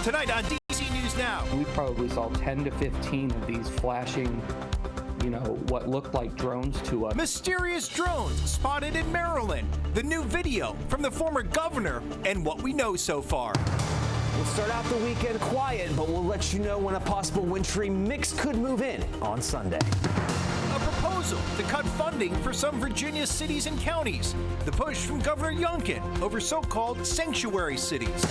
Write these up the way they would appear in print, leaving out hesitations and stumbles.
Tonight on DC News Now. We probably saw 10 to 15 of these flashing, what looked like drones to us. Mysterious drones spotted in Maryland. The new video from the former governor and what we know so far. We'll start out the weekend quiet, but we'll let you know when a possible wintry mix could move in on Sunday. A proposal to cut funding for some Virginia cities and counties. The push from Governor Youngkin over so-called sanctuary cities.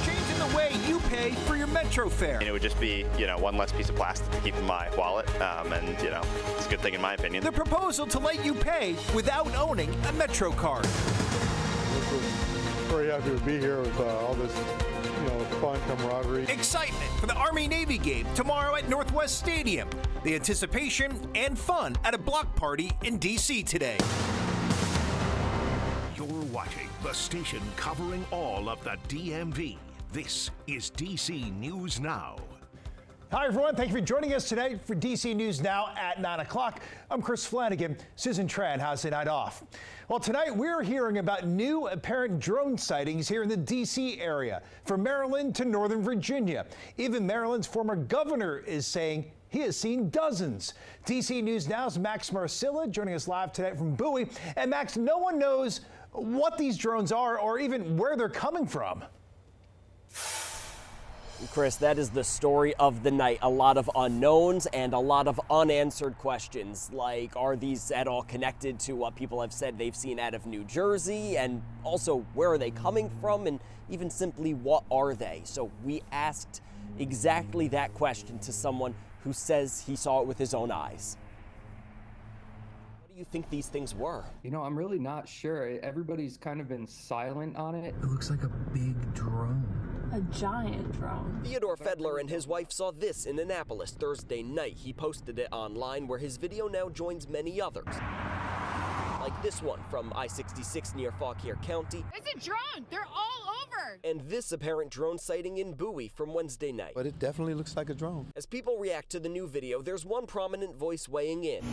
Changing the way you pay for your Metro fare. It would just be, one less piece of plastic to keep in my wallet, and, it's a good thing in my opinion. The proposal to let you pay without owning a Metro card. Very happy to be here with all this, fun camaraderie. Excitement for the Army-Navy game tomorrow at Northwest Stadium. The anticipation and fun at a block party in D.C. today. You're watching the station covering all of the DMV. This is DC News Now. Hi, everyone. Thank you for joining us today for DC News Now at 9 o'clock. I'm Chris Flanagan. Susan Tran has the night off. Well, tonight we're hearing about new apparent drone sightings here in the DC area, from Maryland to Northern Virginia. Even Maryland's former governor is saying he has seen dozens. DC News Now's Max Marcilla joining us live tonight from Bowie. And Max, no one knows what these drones are or even where they're coming from. Chris, that is the story of the night. A lot of unknowns and a lot of unanswered questions, like are these at all connected to what people have said they've seen out of New Jersey, and also where are they coming from, and even simply what are they? So we asked exactly that question to someone who says he saw it with his own eyes. What do you think these things were? I'm really not sure. Everybody's kind of been silent on it. It looks like a big drone. A giant drone. Theodore Fedler and his wife saw this in Annapolis Thursday night. He posted it online, where his video now joins many others, like this one from I-66 near Fauquier County. It's a drone! They're all over! And this apparent drone sighting in Bowie from Wednesday night. But it definitely looks like a drone. As people react to the new video, there's one prominent voice weighing in.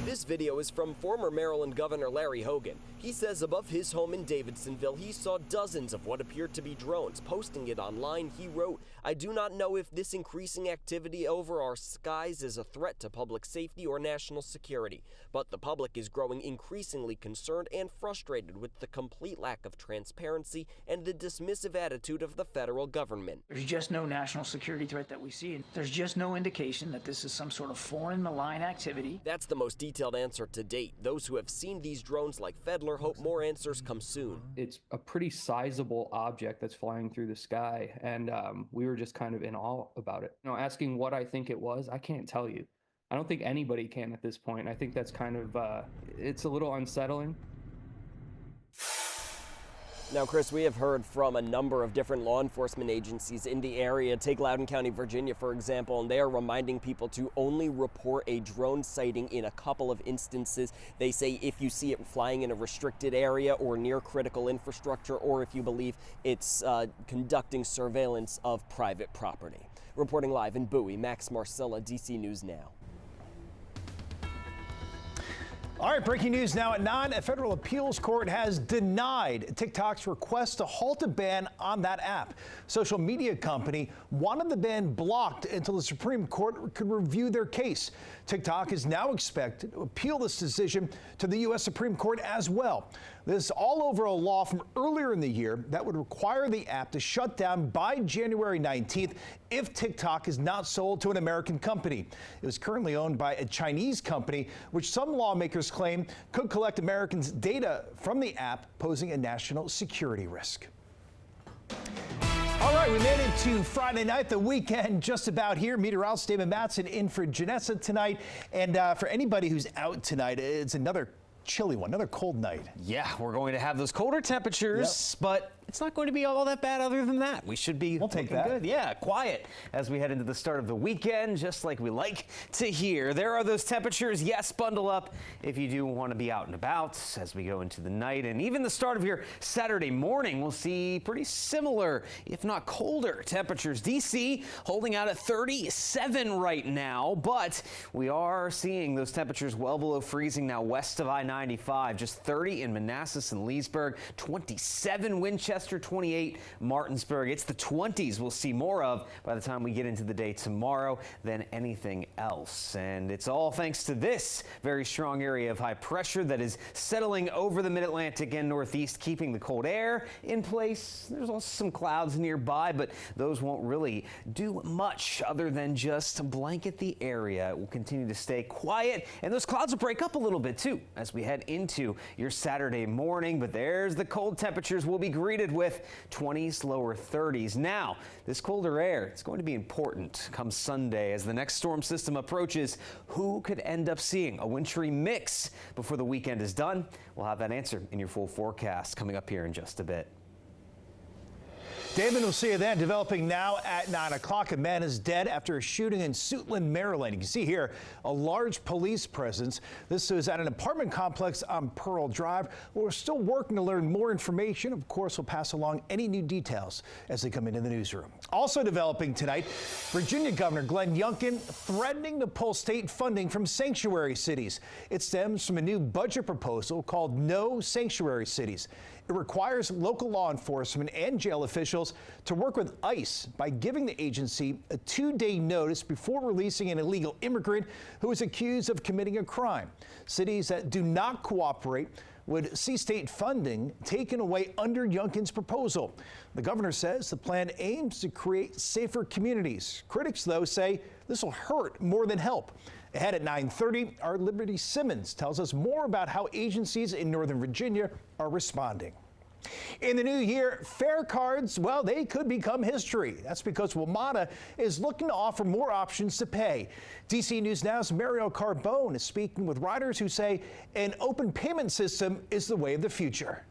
This video is from former Maryland Governor Larry Hogan. He says above his home in Davidsonville, he saw dozens of what appeared to be drones. Posting it online, he wrote, "I do not know if this increasing activity over our skies is a threat to public safety or national security, but the public is growing increasingly concerned and frustrated with the complete lack of transparency and the dismissive attitude of the federal government." There's just no national security threat that we see. There's just no indication that this is some sort of foreign malign activity. That's the most detailed answer to date. Those who have seen these drones like Fedler hope more answers come soon. It's a pretty sizable object that's flying through the sky, and we were just kind of in awe about it. Asking what I think it was, I can't tell you. I don't think anybody can at this point. I think that's kind of, it's a little unsettling. Now, Chris, we have heard from a number of different law enforcement agencies in the area. Take Loudoun County, Virginia, for example, and they are reminding people to only report a drone sighting in a couple of instances. They say if you see it flying in a restricted area or near critical infrastructure, or if you believe it's conducting surveillance of private property. Reporting live in Bowie, Max Marcilla, DC News Now. All right, breaking news now at 9. A federal appeals court has denied TikTok's request to halt a ban on that app. Social media company wanted the ban blocked until the Supreme Court could review their case. TikTok is now expected to appeal this decision to the U.S. Supreme Court as well. This is all over a law from earlier in the year that would require the app to shut down by January 19th if TikTok is not sold to an American company. It was currently owned by a Chinese company, which some lawmakers claim could collect Americans' data from the app, posing a national security risk. All right, we made it to Friday night, the weekend just about here. Meteorologist David Matson in for Janessa tonight. And for anybody who's out tonight, it's another chilly one, another cold night. Yeah, we're going to have those colder temperatures, but it's not going to be all that bad other than that. We should be looking good. Yeah, quiet as we head into the start of the weekend, just like we like to hear. There are those temperatures. Yes, bundle up if you do want to be out and about as we go into the night. And even the start of your Saturday morning, we'll see pretty similar, if not colder, temperatures. DC holding out at 37 right now, but we are seeing those temperatures well below freezing now west of I-95. Just 30 in Manassas and Leesburg, 27 Winchester Chester 28, Martinsburg. It's the 20s we'll see more of by the time we get into the day tomorrow than anything else. And it's all thanks to this very strong area of high pressure that is settling over the mid-Atlantic and Northeast, keeping the cold air in place. There's also some clouds nearby, but those won't really do much other than just blanket the area. It will continue to stay quiet, and those clouds will break up a little bit too as we head into your Saturday morning. But there's the cold temperatures we'll be greeted with, 20s, lower 30s. Now, this colder air, it's going to be important come Sunday as the next storm system approaches. Who could end up seeing a wintry mix before the weekend is done? We'll have that answer in your full forecast coming up here in just a bit. David, we'll see you then. Developing now at 9 o'clock. A man is dead after a shooting in Suitland, Maryland. You can see here a large police presence. This is at an apartment complex on Pearl Drive. We're still working to learn more information. Of course, we'll pass along any new details as they come into the newsroom. Also developing tonight, Virginia Governor Glenn Youngkin threatening to pull state funding from sanctuary cities. It stems from a new budget proposal called No Sanctuary Cities. It requires local law enforcement and jail officials to work with ICE by giving the agency a 2-day notice before releasing an illegal immigrant who is accused of committing a crime. Cities that do not cooperate would see state funding taken away under Youngkin's proposal. The governor says the plan aims to create safer communities. Critics, though, say this will hurt more than help. Ahead at 9:30, our Liberty Simmons tells us more about how agencies in Northern Virginia are responding. In the new year, fare cards, well, they could become history. That's because WMATA is looking to offer more options to pay. DC News Now's Mariel Carbone is speaking with riders who say an open payment system is the way of the future.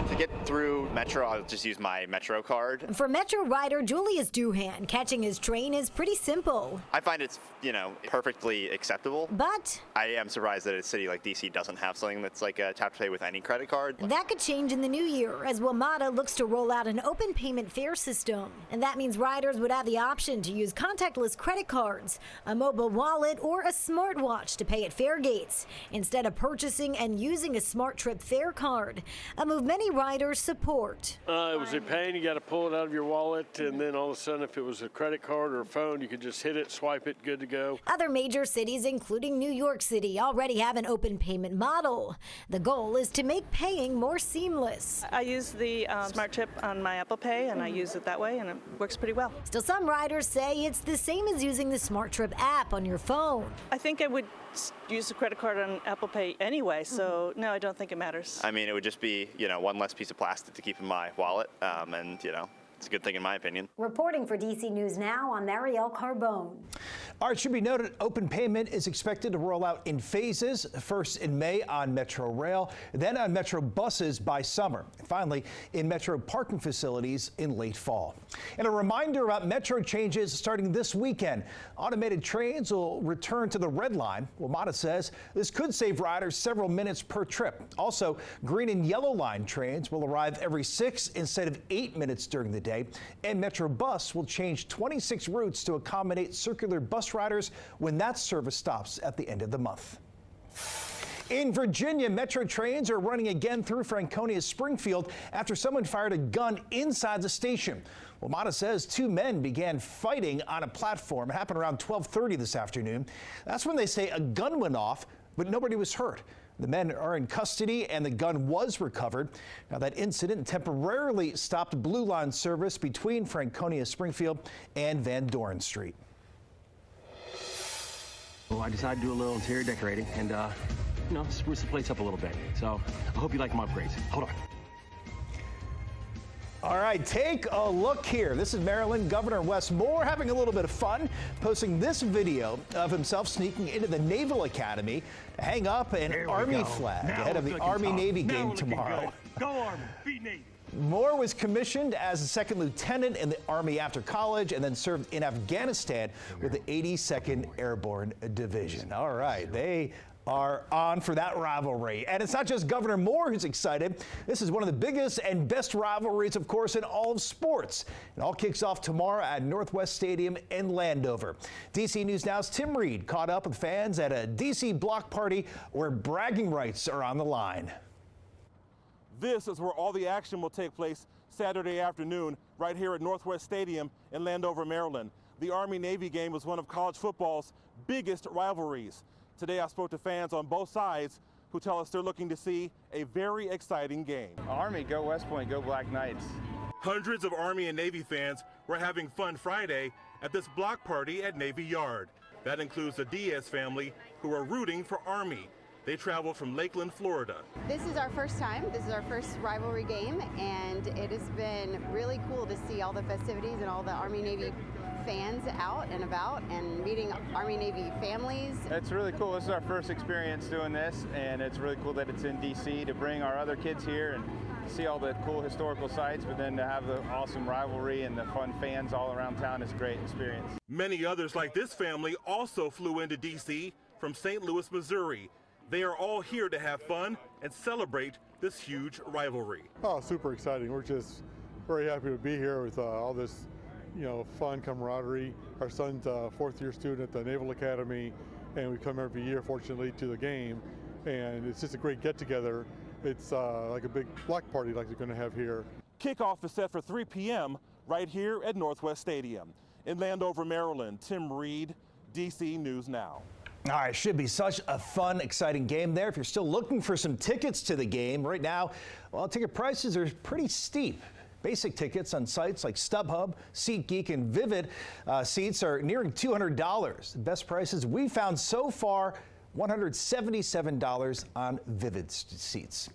To get through Metro, I'll just use my Metro card. For Metro rider Julius Duhan, catching his train is pretty simple. I find it's, perfectly acceptable. But I am surprised that a city like DC doesn't have something that's like a tap to pay with any credit card. That could change in the new year as WMATA looks to roll out an open payment fare system. And that means riders would have the option to use contactless credit cards, a mobile wallet, or a smartwatch to pay at fare gates, instead of purchasing and using a Smart Trip fare card, a move many riders support. It was a pain. You got to pull it out of your wallet, and then all of a sudden, if it was a credit card or a phone, you could just hit it, swipe it, good to go. Other major cities, including New York City, already have an open payment model. The goal is to make paying more seamless. I use the Smart Trip on my Apple Pay, and I use it that way, and it works pretty well. Still, some riders say it's the same as using the Smart Trip app on your phone. I think I would use a credit card on Apple Pay anyway, so no, I don't think it matters. I mean, it would just be, one less piece of plastic to keep in my wallet, and, it's a good thing in my opinion. Reporting for DC News Now, I'm Mariel Carbone. All right, it should be noted, open payment is expected to roll out in phases, first in May on Metro Rail, then on Metro buses by summer, and finally in Metro parking facilities in late fall. And a reminder about Metro changes starting this weekend. Automated trains will return to the Red Line. WMATA says this could save riders several minutes per trip. Also, Green and Yellow Line trains will arrive every 6 instead of 8 minutes during the day, and Metro Bus will change 26 routes to accommodate circular bus riders when that service stops at the end of the month. In Virginia, Metro trains are running again through Franconia Springfield after someone fired a gun inside the station. WMATA says 2 men began fighting on a platform. It happened around 12:30 this afternoon. That's when they say a gun went off, but nobody was hurt. The men are in custody and the gun was recovered. Now, that incident temporarily stopped Blue Line service between Franconia Springfield and Van Doren Street. Well, I decided to do a little interior decorating and, spruce the place up a little bit. So I hope you like my upgrades. Hold on. All right, take a look here. This is Maryland Governor Wes Moore having a little bit of fun, posting this video of himself sneaking into the Naval Academy to hang up an Army flag ahead of the Army-Navy game tomorrow. Go Army, beat Navy. Moore was commissioned as a second lieutenant in the Army after college and then served in Afghanistan with the 82nd Airborne Division. All right, they are on for that rivalry. And it's not just Governor Moore who's excited. This is one of the biggest and best rivalries, of course, in all of sports. It all kicks off tomorrow at Northwest Stadium in Landover. DC News Now's Tim Reed caught up with fans at a DC block party where bragging rights are on the line. This is where all the action will take place Saturday afternoon right here at Northwest Stadium in Landover, Maryland. The Army-Navy game was one of college football's biggest rivalries. Today I spoke to fans on both sides who tell us they're looking to see a very exciting game. Army, go West Point, go Black Knights. Hundreds of Army and Navy fans were having fun Friday at this block party at Navy Yard. That includes the Diaz family who are rooting for Army. They traveled from Lakeland, Florida. This is our first time. This is our first rivalry game, and it has been really cool to see all the festivities and all the Army-Navy fans out and about and meeting Army-Navy families. It's really cool. This is our first experience doing this, and it's really cool that it's in D.C. to bring our other kids here and see all the cool historical sites, but then to have the awesome rivalry and the fun fans all around town is a great experience. Many others like this family also flew into D.C. from St. Louis, Missouri. They are all here to have fun and celebrate this huge rivalry. Oh, super exciting. We're just very happy to be here with all this, fun camaraderie. Our son's a fourth-year student at the Naval Academy, and we come every year, fortunately, to the game. And it's just a great get-together. It's like a big block party like they're going to have here. Kickoff is set for 3 p.m. right here at Northwest Stadium. In Landover, Maryland, Tim Reed, DC News Now. All right, should be such a fun, exciting game there. If you're still looking for some tickets to the game right now, well, ticket prices are pretty steep. Basic tickets on sites like StubHub, SeatGeek, and Vivid seats are nearing $200. The best prices we found so far, $177 on Vivid seats.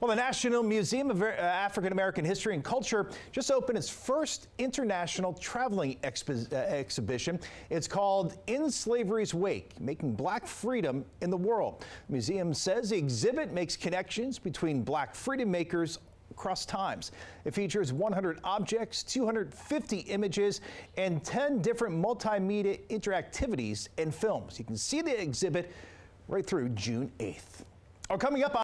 Well, the National Museum of African American History and Culture just opened its first international traveling exhibition. It's called In Slavery's Wake, Making Black Freedom in the World. The museum says the exhibit makes connections between black freedom makers across times. It features 100 objects, 250 images, and 10 different multimedia interactivities and films. You can see the exhibit right through June 8th. Coming up on